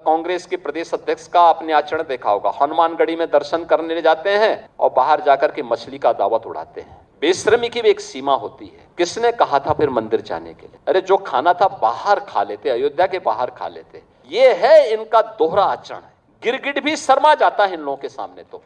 कांग्रेस के प्रदेश अध्यक्ष का आपने आचरण देखा होगा। हनुमानगढ़ी में दर्शन करने जाते हैं और बाहर जाकर के मछली का दावत उड़ाते हैं। बेशर्मी की भी एक सीमा होती है। किसने कहा था फिर मंदिर जाने के लिए? अरे जो खाना था बाहर खा लेते, अयोध्या के बाहर खा लेते। ये है इनका दोहरा आचरण। गिरगिट भी शर्मा जाता है इन लोगों के सामने। तो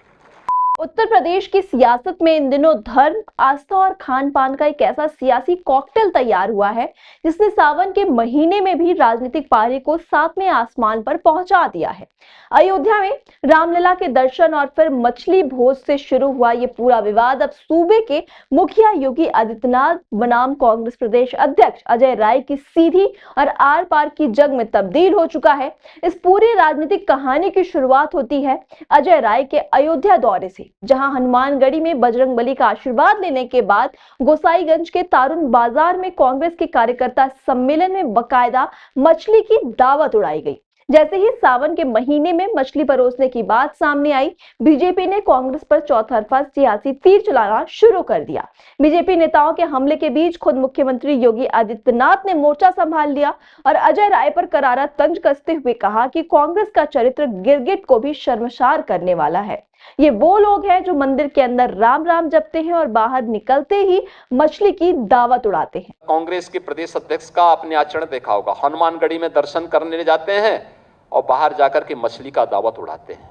उत्तर प्रदेश की सियासत में इन दिनों धर्म, आस्था और खान पान का एक ऐसा सियासी कॉकटेल तैयार हुआ है जिसने सावन के महीने में भी राजनीतिक पारी को सातवें आसमान पर पहुंचा दिया है। अयोध्या में रामलला के दर्शन और फिर मछली भोज से शुरू हुआ ये पूरा विवाद अब सूबे के मुखिया योगी आदित्यनाथ बनाम कांग्रेस प्रदेश अध्यक्ष अजय राय की सीधी और आर पार की जंग में तब्दील हो चुका है। इस पूरी राजनीतिक कहानी की शुरुआत होती है अजय राय के अयोध्या दौरे से, जहां हनुमानगढ़ी में बजरंगबली का आशीर्वाद लेने के बाद गोसाईगंज के तारुण बाजार में कांग्रेस के कार्यकर्ता सम्मेलन में बकायदा मछली की दावत उड़ाई गई। जैसे ही सावन के महीने में मछली परोसने की बात सामने आई, बीजेपी ने कांग्रेस पर चौतरफा सियासी तीर चलाना शुरू कर दिया। बीजेपी नेताओं के हमले के बीच खुद मुख्यमंत्री योगी आदित्यनाथ ने मोर्चा संभाल लिया और अजय राय पर करारा तंज कसते हुए कहा कि कांग्रेस का चरित्र गिरगिट को भी शर्मसार करने वाला है। ये वो लोग हैं जो मंदिर के अंदर राम राम जपते हैं और बाहर निकलते ही मछली की दावत उड़ाते हैं। कांग्रेस के प्रदेश अध्यक्ष का आपने आचरण देखा होगा। हनुमानगढ़ी में दर्शन करने जाते हैं और बाहर जाकर के मछली का दावत उड़ाते हैं।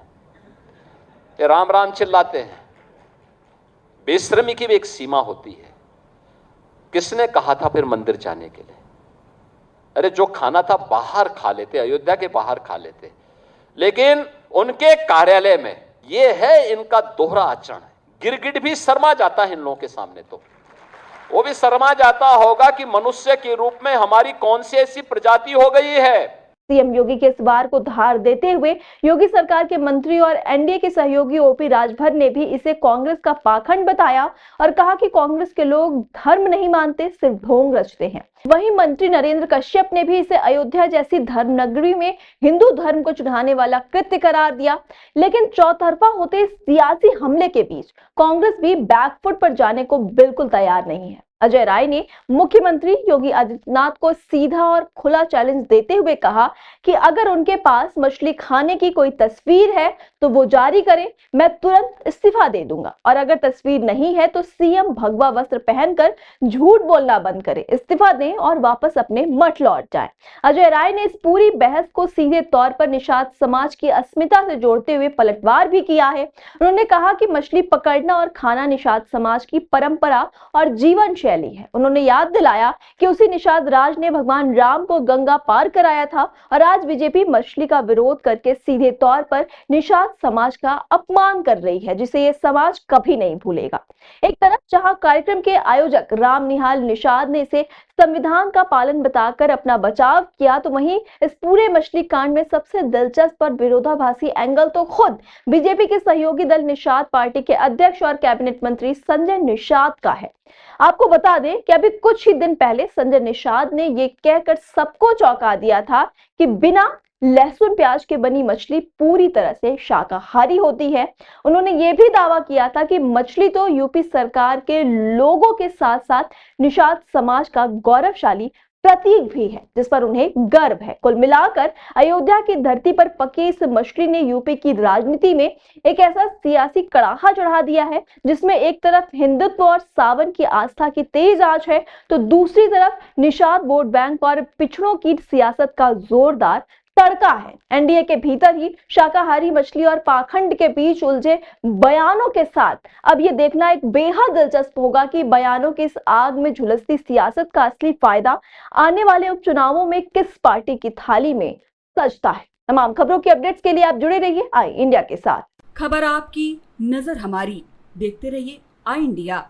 ये राम राम चिल्लाते हैं। बेशर्मी की भी एक सीमा होती है। किसने कहा था फिर मंदिर जाने के लिए? अरे जो खाना था बाहर खा लेते, अयोध्या के बाहर खा लेते। लेकिन उनके कार्यालय में ये है इनका दोहरा आचरण। गिरगिट भी शर्मा जाता है इन लोगों के सामने। तो वो भी शर्मा जाता होगा कि मनुष्य के रूप में हमारी कौन सी ऐसी प्रजाति हो गई है। सीएम योगी के इस वार को धार देते हुए योगी सरकार के मंत्री और एनडीए के सहयोगी ओपी राजभर ने भी इसे कांग्रेस का पाखंड बताया और कहा कि कांग्रेस के लोग धर्म नहीं मानते, सिर्फ ढोंग रचते हैं। वहीं मंत्री नरेंद्र कश्यप ने भी इसे अयोध्या जैसी धर्म नगरी में हिंदू धर्म को चढ़ाने वाला कृत्य करार दिया। लेकिन चौतरफा होते सियासी हमले के बीच कांग्रेस भी बैकफुट पर जाने को बिल्कुल तैयार नहीं है। अजय राय ने मुख्यमंत्री योगी आदित्यनाथ को सीधा और खुला चैलेंज देते हुए कहा कि अगर उनके पास मछली खाने की कोई तस्वीर है तो वो जारी करें, मैं तुरंत इस्तीफा दे दूंगा। और अगर तस्वीर नहीं है तो सीएम भगवा वस्त्र पहनकर झूठ बोलना बंद करें, इस्तीफा दें और वापस अपने मठ लौट जाएं। अजय राय ने इस पूरी बहस को सीधे तौर पर निषाद समाज की अस्मिता से जोड़ते हुए पलटवार भी किया है। उन्होंने कहा कि मछली पकड़ना और खाना निषाद समाज की परंपरा और जीवन शैली है। उन्होंने याद दिलाया कि उसी निषाद राज ने भगवान राम को गंगा पार कराया था और आज बीजेपी मछली का विरोध करके सीधे तौर पर निषाद समाज का अपमान कर रही है, जिसे ये समाज कभी नहीं भूलेगा। एक तरफ जहां कार्यक्रम के आयोजक राम निहाल निषाद ने इसे संविधान का पालन बताकर अपना बचाव किया, तो वहीं इस पूरे मछली कांड में सबसे दिलचस्प और विरोधाभासी एंगल तो खुद बीजेपी के सहयोगी दल निषाद पार्टी के अध्यक्ष और कैबिनेट मंत्री संजय निषाद का है। आपको बता दें कि अभी कुछ ही दिन पहले संजय निषाद ने ये कहकर सबको चौंका दिया था कि बिना लहसुन प्याज के बनी मछली पूरी तरह से शाकाहारी होती है। उन्होंने ये भी दावा किया था कि मछली तो यूपी सरकार के लोगों के साथ साथ निषाद समाज का गौरवशाली प्रतीक भी है, जिस पर उन्हें गर्व है। कुल मिलाकर अयोध्या की धरती पर पकी इस मछली ने यूपी की राजनीति में एक ऐसा सियासी कड़ाहा चढ़ा दिया है जिसमें एक तरफ हिंदुत्व और सावन की आस्था की तेज आंच है, तो दूसरी तरफ निषाद वोट बैंक और पिछड़ों की सियासत का जोरदार तड़का है। एनडीए के भीतर ही शाकाहारी मछली और पाखंड के बीच उलझे बयानों के साथ अब ये देखना एक बेहद दिलचस्प होगा कि बयानों की इस आग में झुलसती सियासत का असली फायदा आने वाले उपचुनावों में किस पार्टी की थाली में सजता है। तमाम खबरों की अपडेट्स के लिए आप जुड़े रहिए आई इंडिया के साथ। खबर आपकी, नजर हमारी, देखते रहिए आई इंडिया।